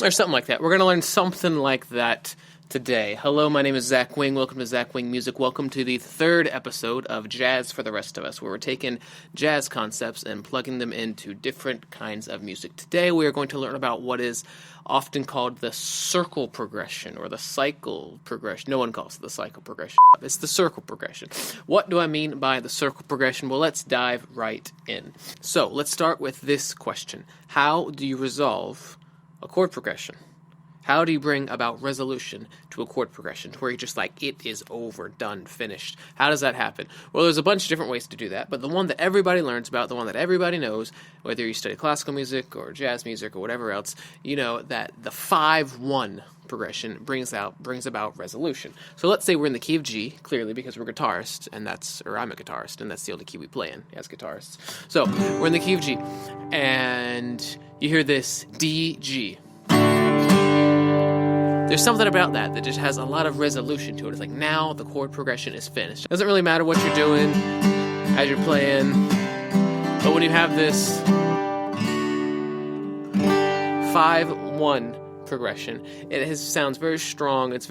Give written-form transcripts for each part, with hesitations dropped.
Or something like that. We're going to learn something like that today. Hello, my name is Zack Wing. Welcome to Zack Wing Music. Welcome to the third episode of Jazz for the Rest of Us, where we're taking jazz concepts and plugging them into different kinds of music. Today we are going to learn about what is often called the circle progression or the cycle progression. No one calls it the cycle progression. It's the circle progression. What do I mean by the circle progression? Well, let's dive right in. So let's start with this question. How do you resolve a chord progression? How do you bring about resolution to a chord progression to where you're just like, it is over, done, finished? How does that happen? Well, there's a bunch of different ways to do that, but the one that everybody learns about, the one that everybody knows, whether you study classical music or jazz music or whatever else, you know that the 5-1 progression brings about resolution. So let's say we're in the key of G, clearly because we're guitarists, or I'm a guitarist, and that's the only key we play in as guitarists. So we're in the key of G, and you hear this D, G. There's something about that just has a lot of resolution to it. It's like, now the chord progression is finished. It doesn't really matter what you're doing as you're playing, but when you have this 5-1 progression, it sounds very strong. It's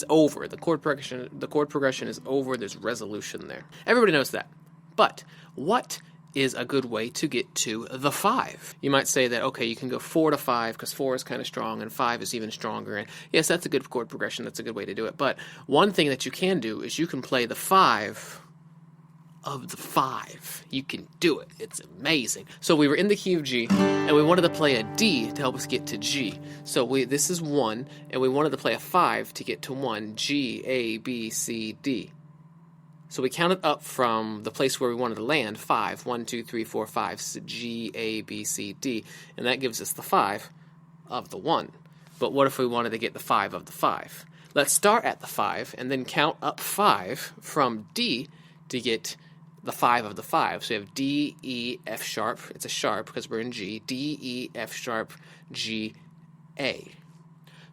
over. The chord progression is over. There's resolution there. Everybody knows that. But what is a good way to get to the 5? You might say that, okay, you can go 4 to 5 because 4 is kind of strong and 5 is even stronger. And yes, that's a good chord progression. That's a good way to do it. But one thing that you can do is you can play the 5 of the 5. You can do it. It's amazing. So we were in the key of G, and we wanted to play a D to help us get to G. So this is 1, and we wanted to play a 5 to get to 1. G, A, B, C, D. So we counted up from the place where we wanted to land, 5, 1, 2, 3, 4, 5, G, A, B, C, D, and that gives us the 5 of the 1. But what if we wanted to get the 5 of the 5? Let's start at the 5 and then count up 5 from D to get the 5 of the 5. So we have D, E, F sharp. It's a sharp because we're in G. D, E, F sharp, G, A.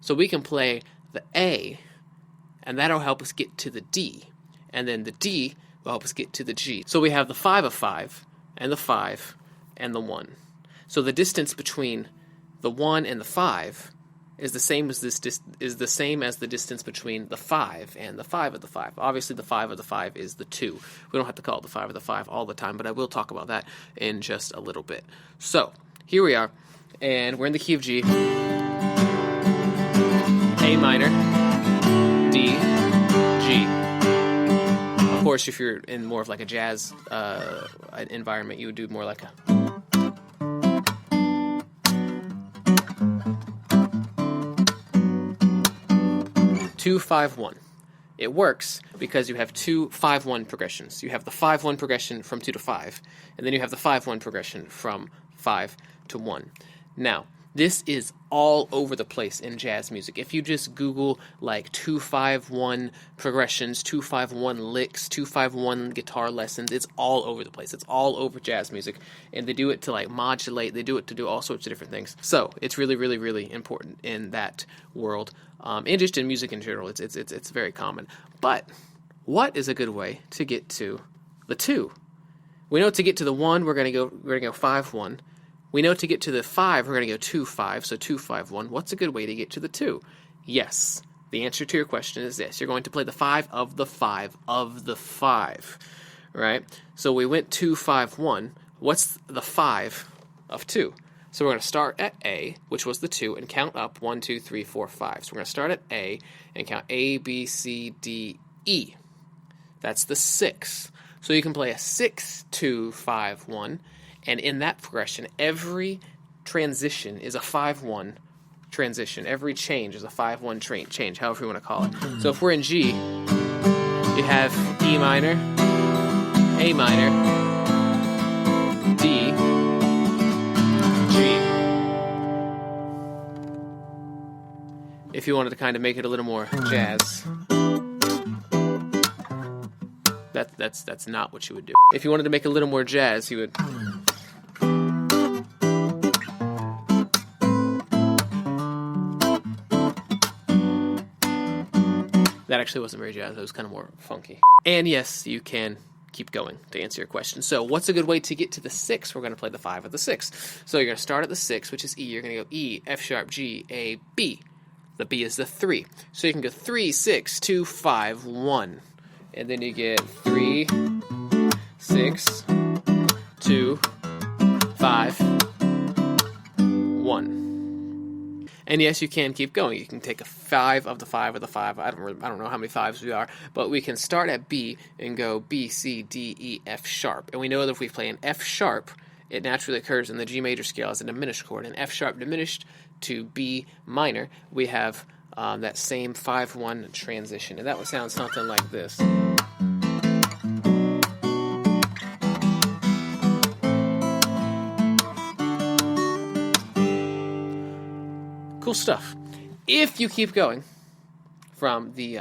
So we can play the A, and that'll help us get to the D. And then the D will help us get to the G. So we have the 5 of 5, and the 5, and the 1. So the distance between the 1 and the 5 is the same as the distance between the 5 and the 5 of the 5. Obviously, the 5 of the 5 is the 2. We don't have to call it the 5 of the 5 all the time, but I will talk about that in just a little bit. So here we are, and we're in the key of G. A minor, D, G. Of course, if you're in more of like a jazz environment, you would do more like a 2-5-1. It works because you have two 5-1 progressions. You have the 5-1 progression from 2 to 5, and then you have the 5-1 progression from 5 to 1. Now, this is all over the place in jazz music. If you just Google like 2-5-1 progressions, 2-5-1 licks, 2-5-1 guitar lessons, it's all over the place. It's all over jazz music, and they do it to like modulate. They do it to do all sorts of different things. So it's really, really, really important in that world, and just in music in general. It's very common. But what is a good way to get to the 2? We know to get to the 1, we're gonna go 5-1. We know to get to the 5, we're going to go 2-5, so 2-5-1. What's a good way to get to the 2? Yes, the answer to your question is this. You're going to play the 5 of the 5 of the 5, right? So we went 2-5-1. What's the 5 of 2? So we're going to start at A, which was the 2, and count up 1, 2, 3, 4, 5. So we're going to start at A and count A, B, C, D, E. That's the 6. So you can play a 6-2-5-1. And in that progression, every transition is a 5-1 transition. Every change is a 5-1 change, however you want to call it. So if we're in G, you have E minor, A minor, D, G. If you wanted to kind of make it a little more jazz, that's not what you would do. If you wanted to make it a little more jazz, you would... That actually wasn't very jazz. It was kind of more funky. And yes, you can keep going, to answer your question. So what's a good way to get to the 6? We're going to play the 5 of the 6. So you're going to start at the 6, which is E. You're going to go E, F sharp, G, A, B. The B is the 3. So you can go 3, 6, 2, 5, 1. And then you get 3, 6, 2, 5, 1. And yes, you can keep going. You can take a 5 of the 5 of the 5. I don't know how many 5s we are, but we can start at B and go B, C, D, E, F sharp. And we know that if we play an F sharp, it naturally occurs in the G major scale as a diminished chord. And F sharp diminished to B minor, we have that same 5-1 transition. And that would sound something like this. Cool stuff. If you keep going from the,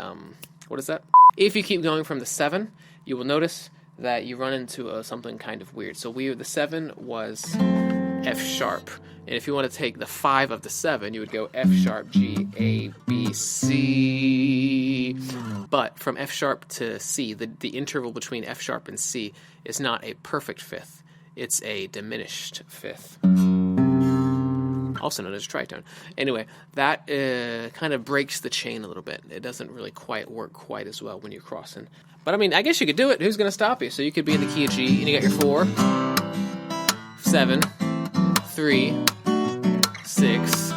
what is that? If you keep going from the 7, you will notice that you run into something kind of weird. So the 7 was F sharp. And if you want to take the 5 of the 7, you would go F sharp, G, A, B, C. But from F sharp to C, the interval between F sharp and C is not a perfect fifth. It's a diminished fifth, also known as tritone. Anyway, that kind of breaks the chain a little bit. It doesn't really quite work quite as well when you're crossing. But I mean, I guess you could do it. Who's going to stop you? So you could be in the key of G, and you got your 4, 7, 3, 6,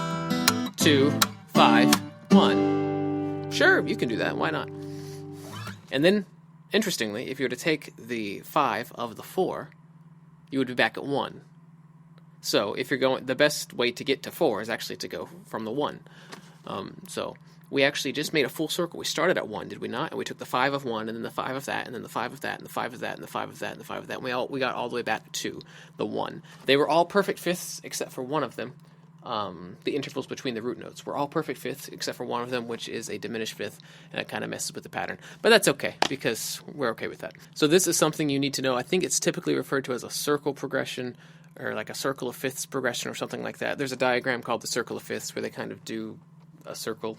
2, 5, 1. Sure, you can do that. Why not? And then, interestingly, if you were to take the 5 of the 4, you would be back at 1. So if you're going, the best way to get to 4 is actually to go from the 1. So we actually just made a full circle. We started at 1, did we not? And we took the 5 of 1, and then the 5 of that, and then the 5 of that, and the 5 of that, and the 5 of that, and the 5 of that. And we got all the way back to the 1. They were all perfect fifths except for one of them. The intervals between the root notes were all perfect fifths except for one of them, which is a diminished fifth, and it kind of messes with the pattern. But that's okay, because we're okay with that. So this is something you need to know. I think it's typically referred to as a circle progression, or like a circle of fifths progression or something like that. There's a diagram called the circle of fifths where they kind of do a circle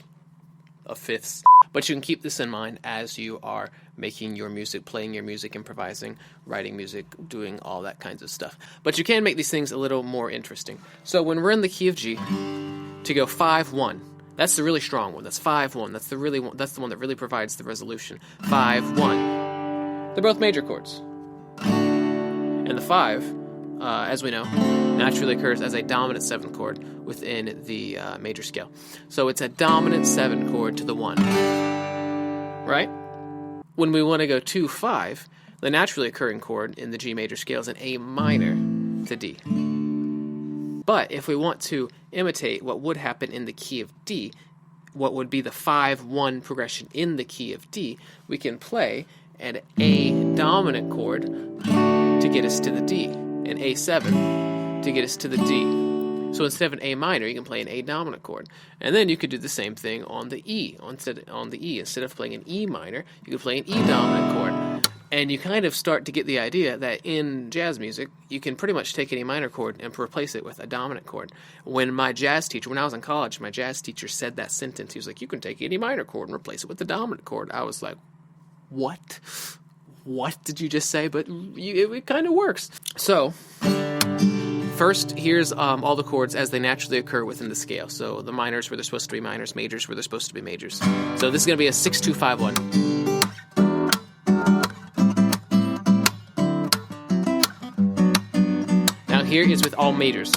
of fifths. But you can keep this in mind as you are making your music, playing your music, improvising, writing music, doing all that kinds of stuff. But you can make these things a little more interesting. So when we're in the key of G, to go 5-1, that's the really strong one. That's 5-1. That's the one that really provides the resolution. 5-1. They're both major chords. And the 5, as we know, naturally occurs as a dominant 7th chord within the major scale. So it's a dominant 7 chord to the 1, right? When we want to go 2-5, the naturally occurring chord in the G major scale is an A minor to D. But if we want to imitate what would happen in the key of D, what would be the 5-1 progression in the key of D, we can play an A dominant chord to get us to the D, an A7 to get us to the D. So instead of an A minor, you can play an A dominant chord. And then you could do the same thing on the E. On the E, instead of playing an E minor, you could play an E dominant chord. And you kind of start to get the idea that in jazz music, you can pretty much take an A minor chord and replace it with a dominant chord. When I was in college, my jazz teacher said that sentence. He was like, you can take an E minor chord and replace it with the dominant chord. I was like, what? What did you just say? But it kind of works. So first, here's all the chords as they naturally occur within the scale. So the minors where they're supposed to be minors, majors where they're supposed to be majors. So this is going to be a 6-2-5-1. Now here is with all majors.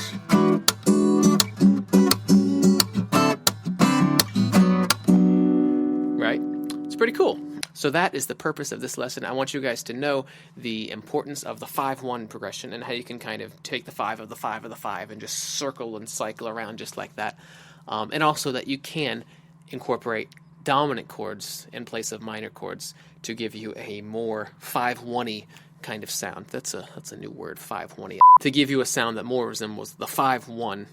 Right? It's pretty cool. So that is the purpose of this lesson. I want you guys to know the importance of the 5-1 progression and how you can kind of take the 5 of the 5 of the 5 and just circle and cycle around just like that. And also that you can incorporate dominant chords in place of minor chords to give you a more 5-1-y kind of sound. That's a new word, 5-1-y. To give you a sound that more resembles the 5-1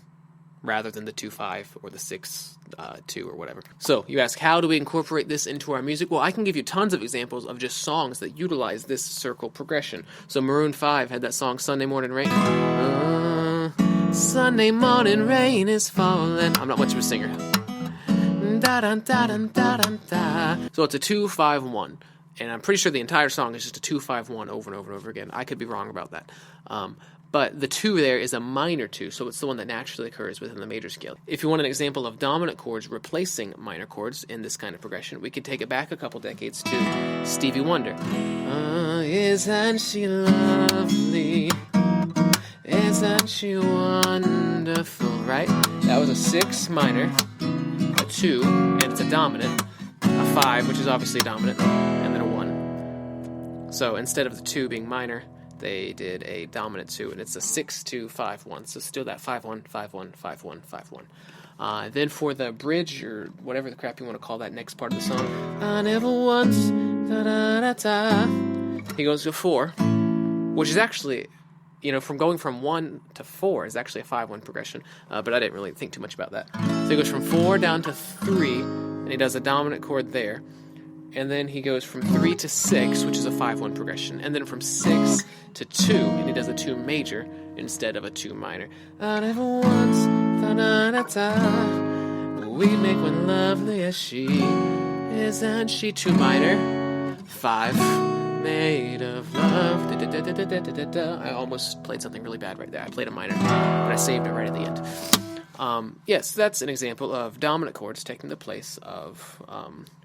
rather than the 2-5 or the 6-2 or whatever. So you ask, how do we incorporate this into our music? Well, I can give you tons of examples of just songs that utilize this circle progression. So Maroon 5 had that song Sunday Morning Rain. Sunday morning rain is falling. I'm not much of a singer. Da-dun, da-dun, da-dun, da. So it's a 2-5-1. And I'm pretty sure the entire song is just a 2-5-1 over and over and over again. I could be wrong about that. But the 2 there is a minor 2, so it's the one that naturally occurs within the major scale. If you want an example of dominant chords replacing minor chords in this kind of progression, we could take it back a couple decades to Stevie Wonder. Isn't she lovely? Isn't she wonderful? Right? That was a 6 minor, a 2, and it's a dominant, a 5, which is obviously dominant, and then a 1. So instead of the 2 being minor, they did a dominant 2, and it's a 6-2-5-1. So still that 5-1, 5-1, 5-1, 5-1. Then for the bridge, or whatever the crap you want to call that next part of the song, I never once, da-da-da-da, he goes to 4, which is actually, from going from 1 to 4 is actually a 5-1 progression, but I didn't really think too much about that. So he goes from 4 down to 3, and he does a dominant chord there. And then he goes from 3 to 6, which is a 5-1 progression. And then from 6 to 2, and he does a 2 major instead of a 2 minor. I never once da-da-da-da, we make one lovely as she. Isn't she 2 minor? 5 made of love. Da-da-da-da-da-da-da. I almost played something really bad right there. I played a minor, but I saved it right at the end. Yes, that's an example of dominant chords taking the place of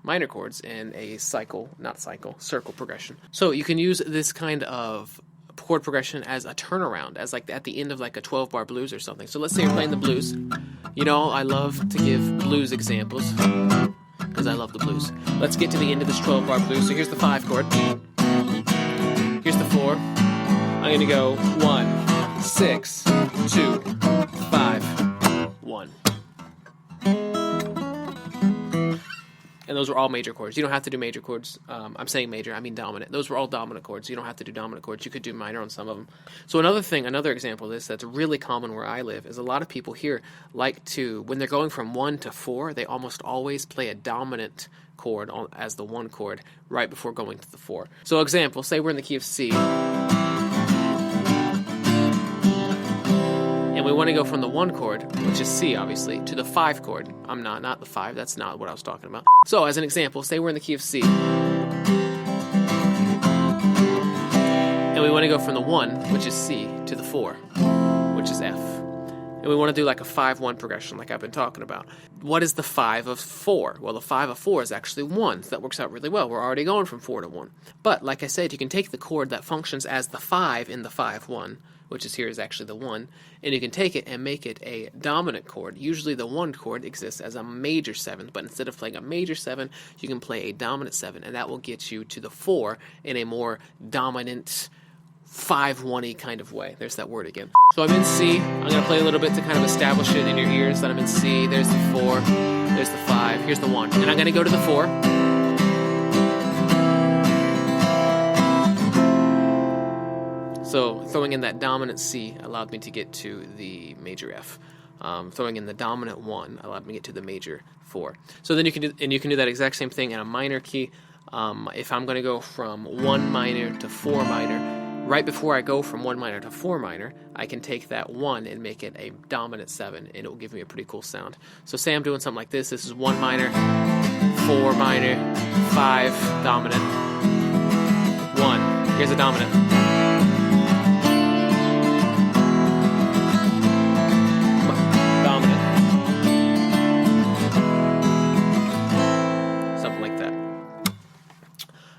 minor chords in a circle progression. So you can use this kind of chord progression as a turnaround, as like at the end of like a 12-bar blues or something. So let's say you're playing the blues. I love to give blues examples because I love the blues. Let's get to the end of this 12-bar blues. So here's the 5 chord. Here's the 4. I'm going to go 1, 6, 2, 5. 1. And those were all major chords. You don't have to do major chords. I'm saying major, I mean dominant. Those were all dominant chords. You don't have to do dominant chords. You could do minor on some of them. So another example of this that's really common where I live is a lot of people here like to, when they're going from 1 to 4, they almost always play a dominant chord as the 1 chord right before going to the 4. So example, say we're in the key of C. And we want to go from the 1 chord, which is C, obviously, to the 5 chord. Not the 5. That's not what I was talking about. So, as an example, say we're in the key of C. And we want to go from the 1, which is C, to the 4, which is F. And we want to do like a 5-1 progression like I've been talking about. What is the 5 of 4? Well, the 5 of 4 is actually 1, so that works out really well. We're already going from 4 to 1. But, like I said, you can take the chord that functions as the 5 in the 5-1, which is here is actually the 1, and you can take it and make it a dominant chord. Usually the 1 chord exists as a major 7, but instead of playing a major 7, you can play a dominant 7, and that will get you to the 4 in a more dominant 5-1-y kind of way. There's that word again. So I'm in C. I'm going to play a little bit to kind of establish it in your ears that I'm in C. There's the 4. There's the 5. Here's the 1. And I'm going to go to the 4. So throwing in that dominant C allowed me to get to the major F. Throwing in the dominant 1 allowed me to get to the major 4. So then you can do that exact same thing in a minor key. If I'm going to go from 1 minor to 4 minor, right before I go from 1 minor to 4 minor, I can take that 1 and make it a dominant 7, and it will give me a pretty cool sound. So say I'm doing something like this. This is 1 minor, 4 minor, 5 dominant, 1. Here's a dominant.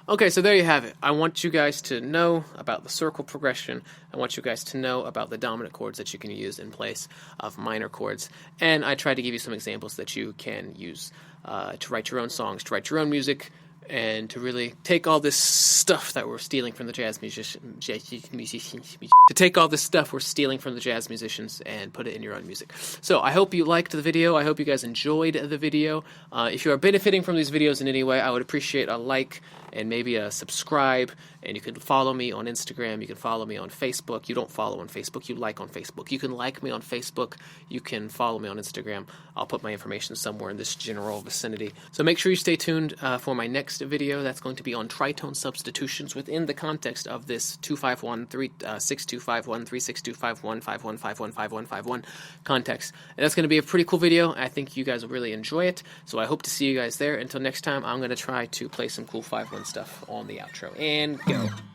Okay, so there you have it. I want you guys to know about the circle progression. I want you guys to know about the dominant chords that you can use in place of minor chords. And I tried to give you some examples that you can use to write your own songs, to write your own music, and to really take all this stuff that we're stealing from the jazz musicians, to take all this stuff we're stealing from the jazz musicians and put it in your own music. So I hope you liked the video. I hope you guys enjoyed the video. If you are benefiting from these videos in any way, I would appreciate a like and maybe a subscribe And you can follow me on Instagram. You can follow me on Facebook. You don't follow on Facebook. You like on Facebook. You can like me on Facebook. You can follow me on Instagram. I'll put my information somewhere in this general vicinity. So make sure you stay tuned for my next video. That's going to be on tritone substitutions within the context of this 251, 6251, 36251, 5151, 5151 context. And that's going to be a pretty cool video. I think you guys will really enjoy it. So I hope to see you guys there. Until next time, I'm going to try to play some cool 5-1 stuff on the outro. And go.